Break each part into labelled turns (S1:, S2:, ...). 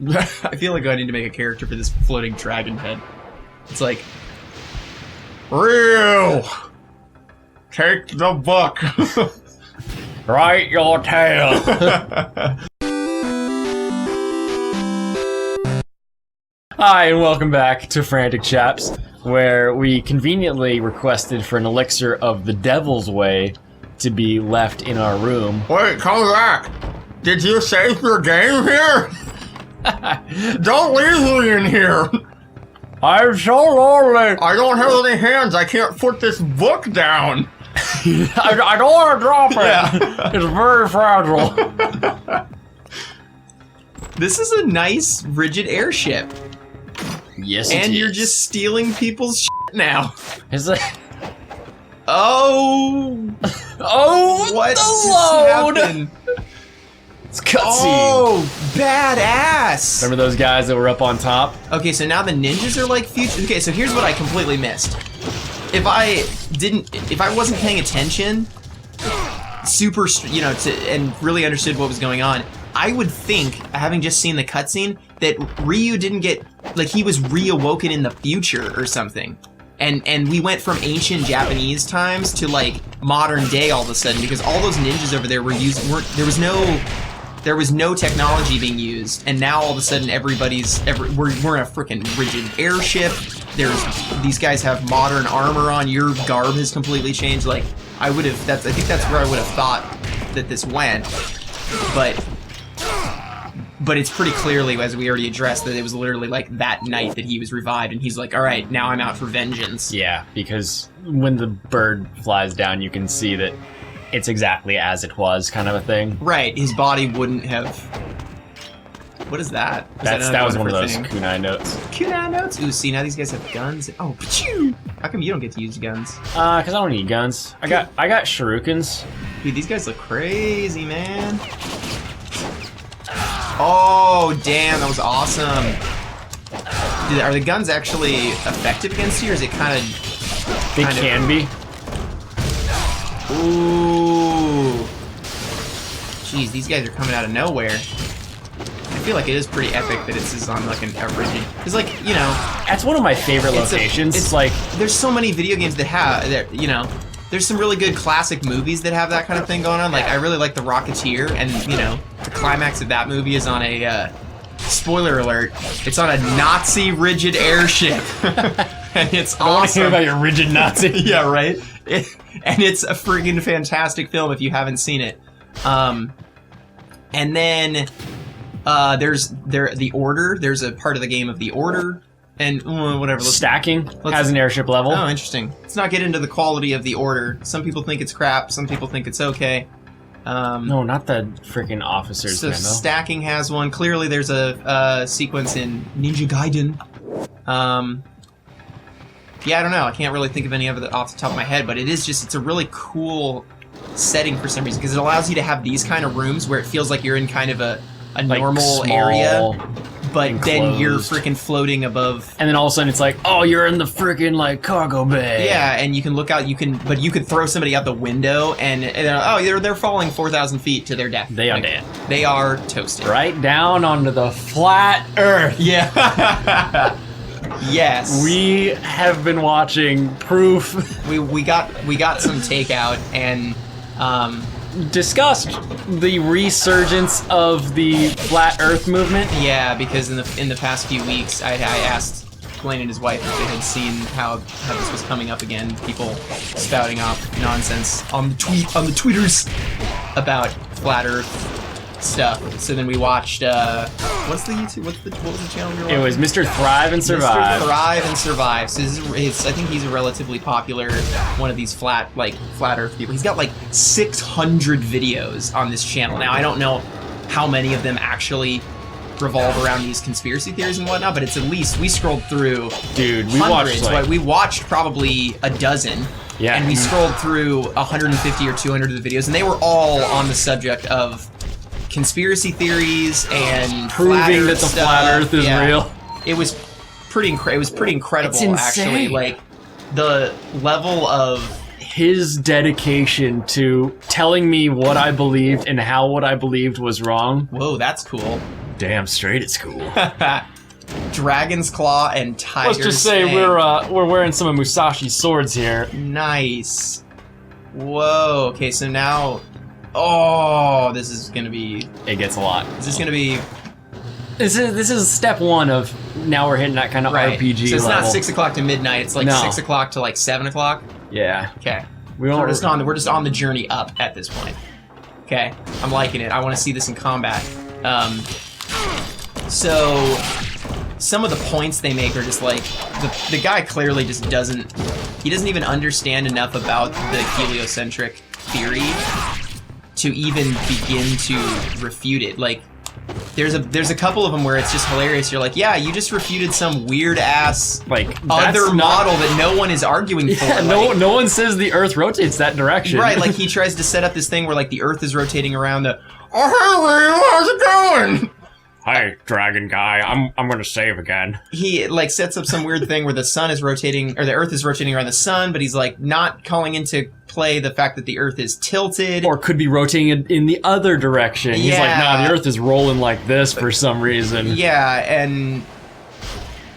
S1: I feel like I need to make a character for this floating dragon head. It's like, Ryu, take the book.
S2: Write your tale. Hi, and welcome back to Frantic Chaps, where we conveniently requested for an elixir of the Devil's Way to be left in our room.
S1: Wait, come back. Did you save your game here? Don't leave me in here.
S2: I'm so lonely.
S1: I don't have any hands. I can't put this book down.
S2: I don't want to drop it.
S1: Yeah.
S2: It's very fragile.
S1: This is a nice, rigid airship.
S2: Yes,
S1: and you're just stealing people's shit now.
S2: Is it?
S1: Oh.
S2: Oh,
S1: What
S2: the load?
S1: happened?
S2: It's cutscene.
S1: Oh, badass.
S2: Remember those guys that were up on top?
S1: Okay, so now the ninjas are like future. Okay, so here's what I completely missed. If I wasn't paying attention, and really understood what was going on, I would think, having just seen the cutscene, that Ryu didn't get, like, he was reawoken in the future or something. And we went from ancient Japanese times to, like, modern day all of a sudden, because all those ninjas over there there was no technology being used, and now all of a sudden we're in a freaking rigid airship. These guys have modern armor on. Your garb has completely changed. Like, I think that's where I would have thought that this went, but it's pretty clearly, as we already addressed, that it was literally like that night that he was revived, and he's like, all right, now I'm out for vengeance.
S2: Yeah, because when the bird flies down, you can see that it's exactly as it was, kind of a thing.
S1: Right, his body wouldn't have... What is that?
S2: That was one of those kunai notes.
S1: Kunai notes? Ooh, see, now these guys have guns. Oh, pachoo! How come you don't get to use guns?
S2: Because I don't need guns. I got shurikens.
S1: Dude, these guys look crazy, man. Oh, damn, that was awesome. Dude, are the guns actually effective against you, or is it kind of...
S2: They can be.
S1: Ooh. Jeez, these guys are coming out of nowhere. I feel like it is pretty epic that it's just on like a rigid... It's like, you know...
S2: That's one of my favorite locations.
S1: It's like... There's so many video games that have... you know... There's some really good classic movies that have that kind of thing going on. Like, I really like The Rocketeer, and, you know, the climax of that movie is on a, spoiler alert, it's on a Nazi rigid airship. And it's awesome.
S2: I want to hear about your rigid Nazi.
S1: Yeah, right? And it's a friggin' fantastic film if you haven't seen it. And then, there's The Order. There's a part of the game of The Order. And whatever.
S2: Stacking has an airship level.
S1: Oh, interesting. Let's not get into the quality of The Order. Some people think it's crap. Some people think it's okay.
S2: No, not the freaking officers.
S1: So stacking has one. Clearly, there's a sequence in Ninja Gaiden. Yeah, I don't know. I can't really think of any of it off the top of my head, but it's a really cool setting for some reason, because it allows you to have these kind of rooms where it feels like you're in kind of a like normal small area. But enclosed. Then you're freaking floating above.
S2: And then all of a sudden it's like, oh, you're in the freaking like cargo bay.
S1: Yeah, and you can look out. But you could throw somebody out the window, and they're falling 4,000 feet to their death.
S2: They are dead.
S1: They are toasted.
S2: Right down onto the flat Earth.
S1: Yeah. Yes.
S2: We have been watching proof.
S1: We got some takeout and.
S2: Discussed the resurgence of the flat Earth movement.
S1: Yeah, because in the past few weeks, I asked Blaine and his wife if they had seen how this was coming up again. People spouting off nonsense on the tweeters about flat Earth stuff. So then we watched what was the channel you were watching?
S2: It was Mr. Thrive and Survive.
S1: Mr. Thrive and Survive. So I think he's a relatively popular one of these flat Earth people. He's got like 600 videos on this channel. Now I don't know how many of them actually revolve around these conspiracy theories and whatnot, but it's at least, we scrolled through hundreds. We watched probably a dozen.
S2: Yeah.
S1: And we scrolled through 150 or 200 of the videos, and they were all on the subject of conspiracy theories and
S2: proving that the flat Earth is real.
S1: It was pretty incredible.
S2: It's insane.
S1: Actually, like the level of
S2: his dedication to telling me what I believed and how what I believed was wrong.
S1: Whoa, that's cool.
S2: damn straight at school.
S1: Dragon's Claw and Tiger's
S2: Let's just say
S1: Fang.
S2: we're wearing some of Musashi's swords here.
S1: Nice. Whoa. Okay, so now... Oh, this is gonna be...
S2: It gets a lot.
S1: Is this gonna be...
S2: This is step one of now we're hitting that kind of
S1: Right.
S2: RPG
S1: So it's
S2: level.
S1: not 6 o'clock to midnight, it's like
S2: No.
S1: 6 o'clock to like 7 o'clock?
S2: Yeah.
S1: Okay.
S2: We don't.
S1: We're just on the journey up at this point. Okay, I'm liking it. I want to see this in combat. So some of the points they make are just like the guy clearly just doesn't even understand enough about the heliocentric theory to even begin to refute it. Like there's a couple of them where it's just hilarious. You're like, yeah, you just refuted some weird ass
S2: like
S1: other
S2: that's
S1: model that no one is arguing for.
S2: Yeah, no one says the Earth rotates that direction.
S1: Right, like he tries to set up this thing where like the Earth is rotating around the. Oh, hey, Will, how's it going?
S2: Hey, dragon guy, I'm gonna save again.
S1: He like sets up some weird thing where the sun is rotating, or the Earth is rotating around the sun, but he's like not calling into play the fact that the Earth is tilted.
S2: Or could be rotating in the other direction. He's like, nah, the Earth is rolling like this for some reason.
S1: Yeah, and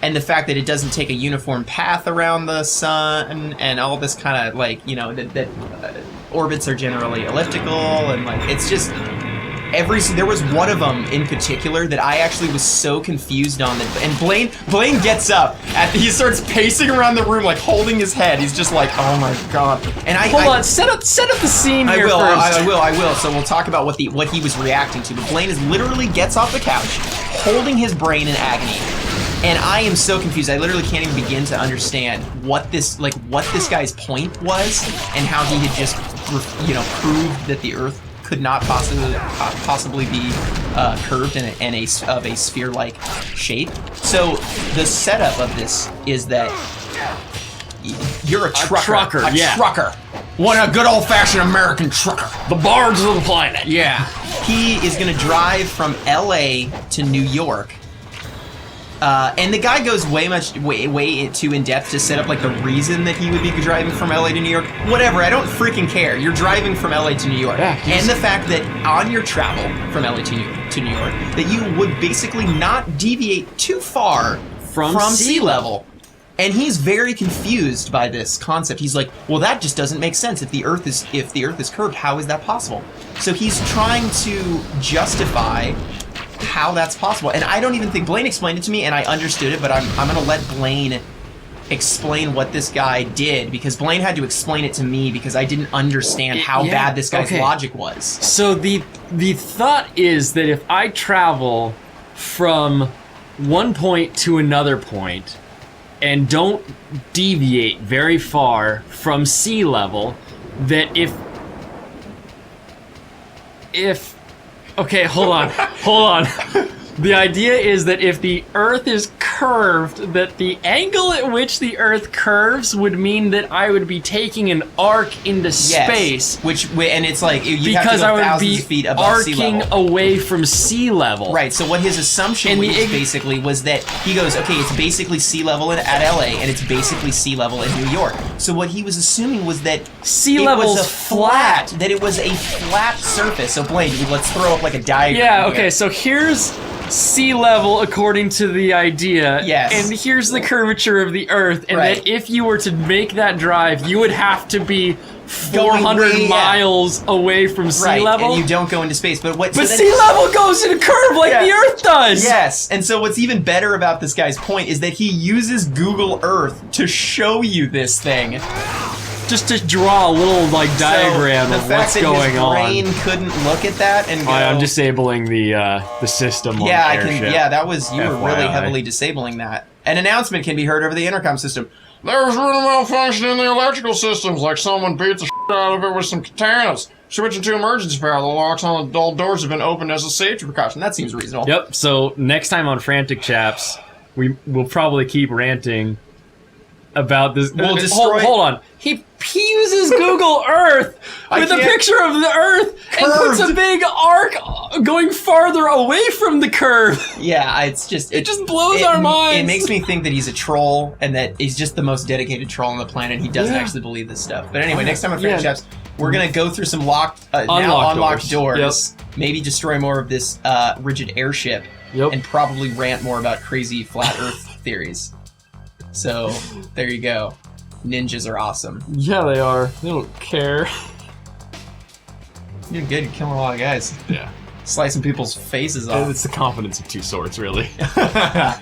S1: the fact that it doesn't take a uniform path around the sun, and all this kind of like, you know, that orbits are generally elliptical, and like it's just. There was one of them in particular that I actually was so confused on that, and Blaine gets up he starts pacing around the room like holding his head. He's just like, oh my god. And
S2: Hold on, set up the scene here first.
S1: I will. So we'll talk about what he was reacting to. But Blaine literally gets off the couch, holding his brain in agony. And I am so confused. I literally can't even begin to understand what this guy's point was, and how he had just, proved that the Earth could not possibly be curved in a sphere-like shape. So the setup of this is that you're a trucker. A trucker. What a good old-fashioned American trucker.
S2: The bards of the planet.
S1: Yeah. He is going to drive from LA to New York. And the guy goes way too in depth to set up like the reason that he would be driving from LA to New York. Whatever, I don't freaking care. You're driving from LA to New York, and the fact that on your travel from LA to New York, that you would basically not deviate too far from sea level. And he's very confused by this concept. He's like, well, that just doesn't make sense. If the Earth is curved, how is that possible? So he's trying to justify how that's possible. And I don't even think Blaine explained it to me, and I understood it, but I'm gonna let Blaine explain what this guy did, because Blaine had to explain it to me because I didn't understand how bad this guy's logic was.
S2: So the thought is that if I travel from one point to another point and don't deviate very far from sea level, that if okay, hold on. The idea is that if the Earth is curved, that the angle at which the Earth curves would mean that I would be taking an arc into space.
S1: And it's like you have to
S2: because
S1: go
S2: I would
S1: thousands
S2: be
S1: of feet above sea
S2: arcing
S1: level.
S2: away from sea level.
S1: Right. So what his assumption was basically was that he goes, okay, it's basically sea level at LA, and it's basically sea level in New York. So what he was assuming was that
S2: sea level
S1: was flat. That it was a flat surface. So Blaine, let's throw up like a diagram.
S2: Yeah.
S1: here.
S2: Okay. So here's sea level according to the idea.
S1: Yes.
S2: And here's the curvature of the Earth, and that if you were to make that drive, you would have to be 400 miles away from sea level.
S1: And you don't go into space. But
S2: sea level goes in a curve like the Earth does.
S1: Yes. And so what's even better about this guy's point is that he uses Google Earth to show you this thing.
S2: Just to draw a little diagram of what's going on.
S1: The fact that his brain couldn't look at that and go,
S2: I'm disabling the system on the Airship.
S1: You were really heavily disabling that. An announcement can be heard over the intercom system. There's really malfunction in the electrical systems, like someone beat the shit out of it with some katanas. Switching to emergency power. The locks on the dull doors have been opened as a safety precaution. That seems reasonable.
S2: Yep, so next time on Frantic Chaps, we'll probably keep ranting about this.
S1: We'll destroy...
S2: Hold on. He uses Google Earth with a picture of the Earth and puts a big arc going farther away from the curve.
S1: Yeah, it just
S2: blows our minds.
S1: It makes me think that he's a troll and that he's just the most dedicated troll on the planet. He doesn't actually believe this stuff. But anyway, next time on Frantic Chaps, We're gonna go through some locked, now unlocked doors. Maybe destroy more of this rigid airship.
S2: Yep.
S1: And probably rant more about crazy flat Earth theories. So there you go. Ninjas are awesome.
S2: Yeah, they are. They don't care.
S1: You're good. You're killing a lot of guys.
S2: Yeah.
S1: Slicing people's faces off.
S2: It's the confidence of two swords, really.